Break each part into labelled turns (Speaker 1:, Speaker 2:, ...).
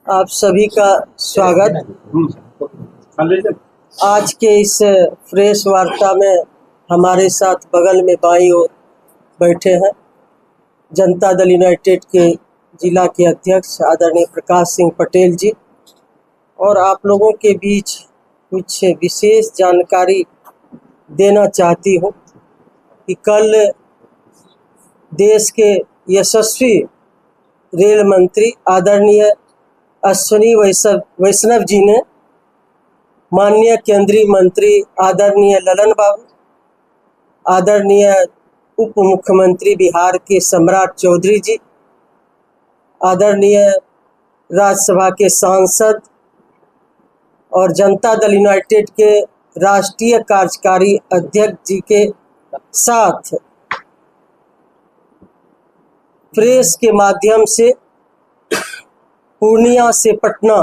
Speaker 1: आप सभी का स्वागत। आज के इस फ्रेश वार्ता में हमारे साथ बगल में बाईं ओर बैठे हैं जनता दल यूनाइटेड के जिला के अध्यक्ष आदरणीय प्रकाश सिंह पटेल जी, और आप लोगों के बीच कुछ विशेष जानकारी देना चाहती हूँ कि कल देश के यशस्वी रेल मंत्री आदरणीय अश्विनी वैष्णव जी ने माननीय केंद्रीय मंत्री आदरणीय ललन बाबू, आदरणीय उप मुख्यमंत्री बिहार के सम्राट चौधरी जी, आदरणीय राज्यसभा के सांसद और जनता दल यूनाइटेड के राष्ट्रीय कार्यकारी अध्यक्ष जी के साथ प्रेस के माध्यम से पूर्णिया से पटना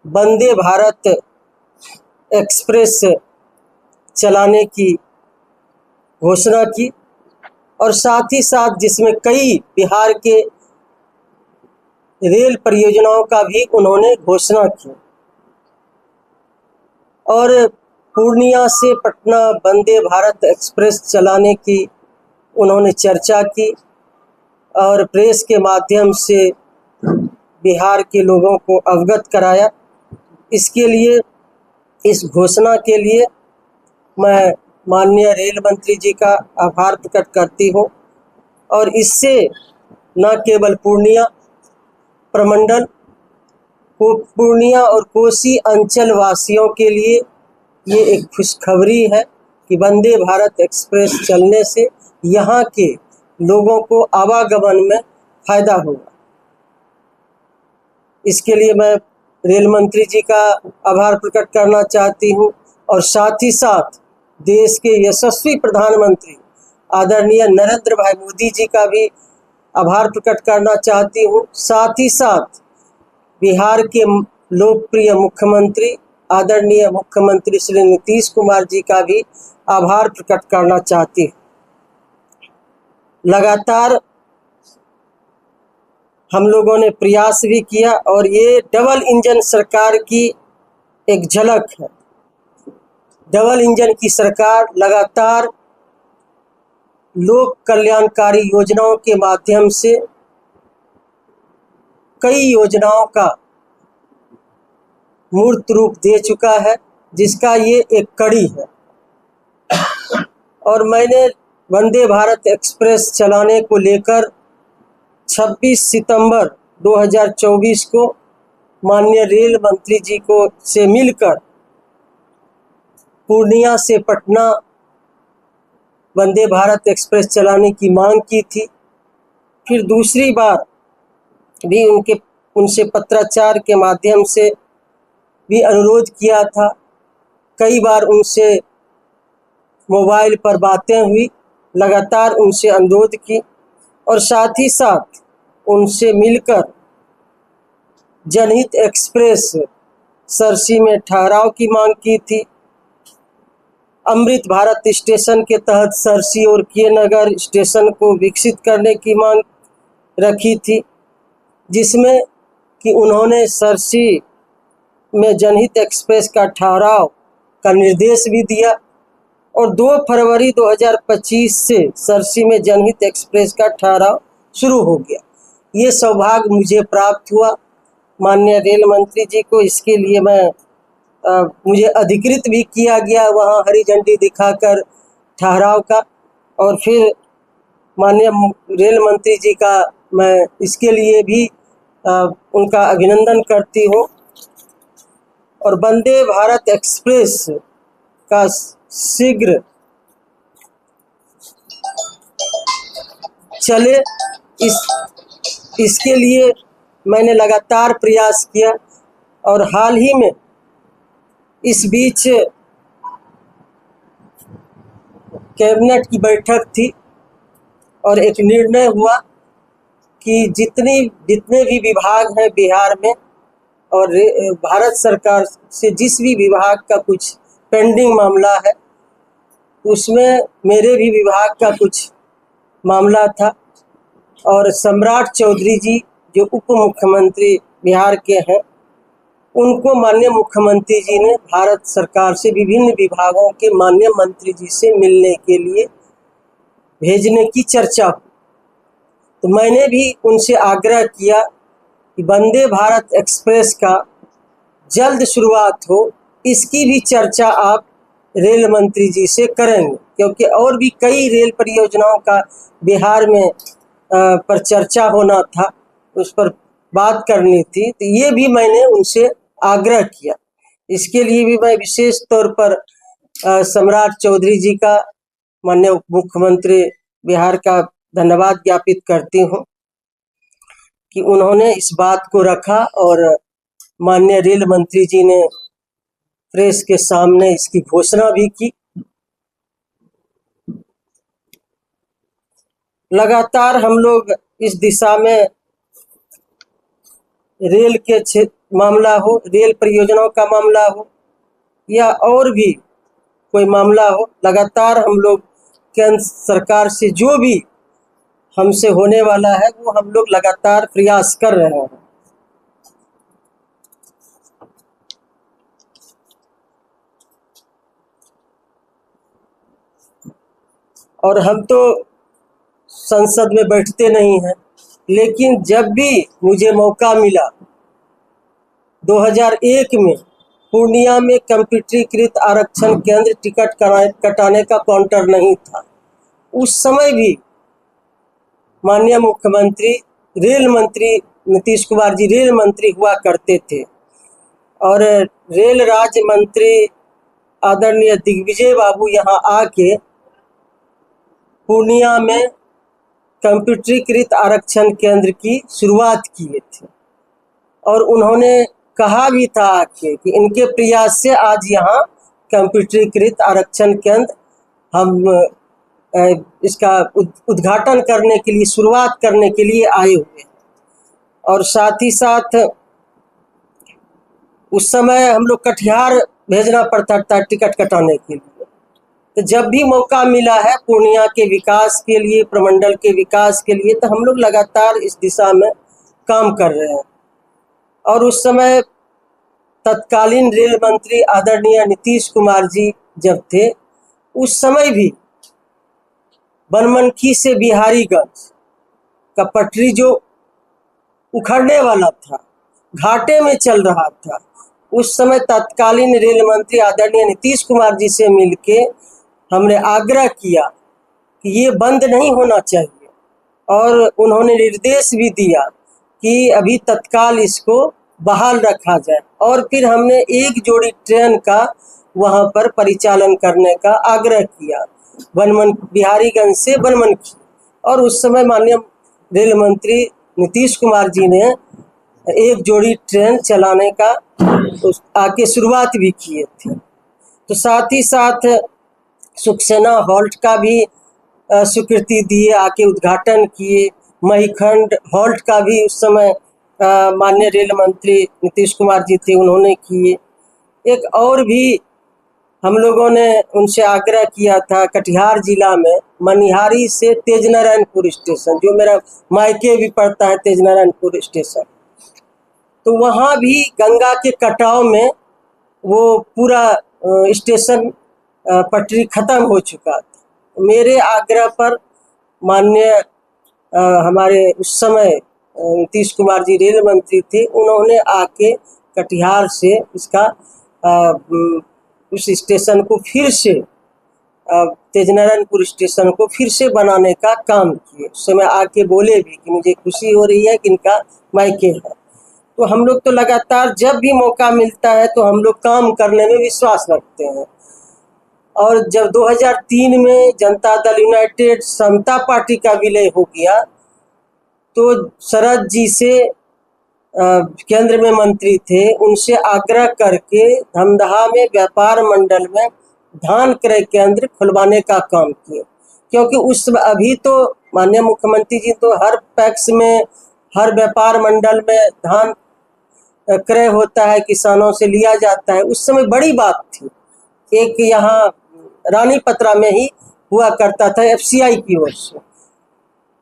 Speaker 1: वंदे भारत एक्सप्रेस चलाने की घोषणा की, और साथ ही साथ जिसमें कई बिहार के रेल परियोजनाओं का भी उन्होंने घोषणा की। और पूर्णिया से पटना वंदे भारत एक्सप्रेस चलाने की उन्होंने चर्चा की और प्रेस के माध्यम से बिहार के लोगों को अवगत कराया। इसके लिए, इस घोषणा के लिए मैं माननीय रेल मंत्री जी का आभार प्रकट करती हूँ। और इससे न केवल पूर्णिया प्रमंडल को, पूर्णिया और कोसी अंचल वासियों के लिए ये एक खुशखबरी है कि वंदे भारत एक्सप्रेस चलने से यहाँ के लोगों को आवागमन में फायदा होगा। इसके लिए मैं रेल मंत्री जी का आभार प्रकट करना चाहती हूँ, और साथ ही साथ देश के यशस्वी प्रधानमंत्री आदरणीय नरेंद्र भाई मोदी जी का भी आभार प्रकट करना चाहती हूँ। साथ ही साथ बिहार के लोकप्रिय मुख्यमंत्री आदरणीय मुख्यमंत्री श्री नीतीश कुमार जी का भी आभार प्रकट करना चाहती हूँ। लगातार हम लोगों ने प्रयास भी किया और ये डबल इंजन सरकार की एक झलक है। डबल इंजन की सरकार लगातार लोक कल्याणकारी योजनाओं के माध्यम से कई योजनाओं का मूर्त रूप दे चुका है, जिसका ये एक कड़ी है। और मैंने वंदे भारत एक्सप्रेस चलाने को लेकर 26 सितंबर 2024 को माननीय रेल मंत्री जी को से मिलकर पूर्णिया से पटना वंदे भारत एक्सप्रेस चलाने की मांग की थी। फिर दूसरी बार भी उनसे पत्राचार के माध्यम से भी अनुरोध किया था। कई बार उनसे मोबाइल पर बातें हुई, लगातार उनसे अनुरोध की, और साथ ही साथ उनसे मिलकर जनहित एक्सप्रेस सरसी में ठहराव की मांग की थी। अमृत भारत स्टेशन के तहत सरसी और के नगर स्टेशन को विकसित करने की मांग रखी थी, जिसमें कि उन्होंने सरसी में जनहित एक्सप्रेस का ठहराव का निर्देश भी दिया। और 2 फरवरी 2025 से सरसी में जनहित एक्सप्रेस का ठहराव शुरू हो गया। ये सौभाग्य मुझे प्राप्त हुआ माननीय रेल मंत्री जी को। इसके लिए मुझे अधिकृत भी किया गया वहाँ हरी झंडी दिखाकर ठहराव का, और फिर माननीय रेल मंत्री जी का मैं इसके लिए भी उनका अभिनंदन करती हूँ। और वंदे भारत एक्सप्रेस का शीघ्र चले, इसके लिए मैंने लगातार प्रयास किया। और हाल ही में इस बीच कैबिनेट की बैठक थी और एक निर्णय हुआ कि जितने भी विभाग हैं बिहार में, और भारत सरकार से जिस भी विभाग का कुछ पेंडिंग मामला है, उसमें मेरे भी विभाग का कुछ मामला था। और सम्राट चौधरी जी जो उप मुख्यमंत्री बिहार के हैं, उनको माननीय मुख्यमंत्री जी ने भारत सरकार से विभिन्न विभागों के माननीय मंत्री जी से मिलने के लिए भेजने की चर्चा हुई। तो मैंने भी उनसे आग्रह किया कि वंदे भारत एक्सप्रेस का जल्द शुरुआत हो, इसकी भी चर्चा आप रेल मंत्री जी से करेंगे, क्योंकि और भी कई रेल परियोजनाओं का बिहार में पर चर्चा होना था, उस पर बात करनी थी। तो ये भी मैंने उनसे आग्रह किया। इसके लिए भी मैं विशेष तौर पर सम्राट चौधरी जी का, माननीय उप मुख्यमंत्री बिहार का धन्यवाद ज्ञापित करती हूँ कि उन्होंने इस बात को रखा और माननीय रेल मंत्री जी ने प्रेस के सामने इसकी घोषणा भी की। लगातार हम लोग इस दिशा में रेल के मामला हो, रेल परियोजनाओं का मामला हो या और भी कोई मामला हो, लगातार हम लोग केंद्र सरकार से जो भी हमसे होने वाला है वो हम लोग लगातार प्रयास कर रहे हैं। और हम तो संसद में बैठते नहीं हैं, लेकिन जब भी मुझे मौका मिला, 2001 में पूर्णिया में कंप्यूटरीकृत आरक्षण केंद्र, टिकट कटाने का काउंटर नहीं था, उस समय भी माननीय मुख्यमंत्री रेल मंत्री नीतीश कुमार जी रेल मंत्री हुआ करते थे और रेल राज्य मंत्री आदरणीय दिग्विजय बाबू यहाँ आके पूर्णिया में कंप्यूटरीकृत आरक्षण केंद्र की शुरुआत किए थे और उन्होंने कहा भी था कि इनके प्रयास से आज यहाँ कंप्यूटरीकृत आरक्षण केंद्र हम इसका उद्घाटन करने के लिए, शुरुआत करने के लिए आए हुए हैं। और साथ ही साथ उस समय हम लोग कटिहार भेजना पड़ता था टिकट कटाने के लिए। तो जब भी मौका मिला है पूर्णिया के विकास के लिए, प्रमंडल के विकास के लिए, तो हम लोग लगातार इस दिशा में काम कर रहे हैं। और उस समय तत्कालीन रेल मंत्री आदरणीय नीतीश कुमार जी जब थे, उस समय भी बनमनखी से बिहारीगंज का पटरी जो उखड़ने वाला था, घाटे में चल रहा था, उस समय तत्कालीन रेल मंत्री आदरणीय नीतीश कुमार जी से मिलके हमने आग्रह किया कि ये बंद नहीं होना चाहिए और उन्होंने निर्देश भी दिया कि अभी तत्काल इसको बहाल रखा जाए। और फिर हमने एक जोड़ी ट्रेन का वहाँ पर परिचालन करने का आग्रह किया, बिहारीगंज से बनमनखी। और उस समय माननीय रेल मंत्री नीतीश कुमार जी ने एक जोड़ी ट्रेन चलाने का आके शुरुआत भी किए थे। तो साथ ही साथ सुखसेना हॉल्ट का भी स्वीकृति दिए, आके उद्घाटन किए। महिखंड हॉल्ट का भी उस समय माननीय रेल मंत्री नीतीश कुमार जी थे, उन्होंने किए। एक और भी हम लोगों ने उनसे आग्रह किया था, कटिहार जिला में मनिहारी से तेजनारायणपुर स्टेशन, जो मेरा मायके भी पड़ता है तेजनारायणपुर स्टेशन, तो वहाँ भी गंगा के कटाव में वो पूरा स्टेशन पटरी खत्म हो चुका था। मेरे आग्रह पर माननीय हमारे उस समय नीतीश कुमार जी रेल मंत्री थे, उन्होंने आके कटिहार से इसका उस स्टेशन को फिर से तेजनारायणपुर स्टेशन को फिर से बनाने का काम किए। उस समय आके बोले भी कि मुझे खुशी हो रही है कि इनका मायके है। तो हम लोग तो लगातार जब भी मौका मिलता है तो हम लोग काम करने में विश्वास रखते हैं। और जब 2003 में जनता दल यूनाइटेड समता पार्टी का विलय हो गया, तो शरद जी से केंद्र में मंत्री थे, उनसे आग्रह करके धमदाहा में व्यापार मंडल में धान क्रय केंद्र खुलवाने का काम किया। क्योंकि उस अभी तो माननीय मुख्यमंत्री जी तो हर पैक्स में, हर व्यापार मंडल में धान क्रय होता है, किसानों से लिया जाता है। उस समय बड़ी बात थी, एक यहाँ रानी पत्रा में ही हुआ करता था, FCI की ओर से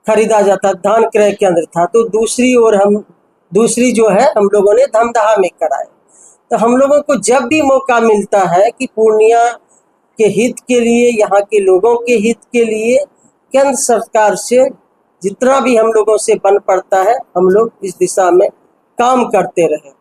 Speaker 1: खरीदा जाता, धान क्रय केंद्र था। तो दूसरी ओर हम दूसरी जो है हम लोगों ने धमदाहा में कराए। तो हम लोगों को जब भी मौका मिलता है कि पूर्णिया के हित के लिए, यहाँ के लोगों के हित के लिए केंद्र सरकार से जितना भी हम लोगों से बन पड़ता है, हम लोग इस दिशा में काम करते रहे।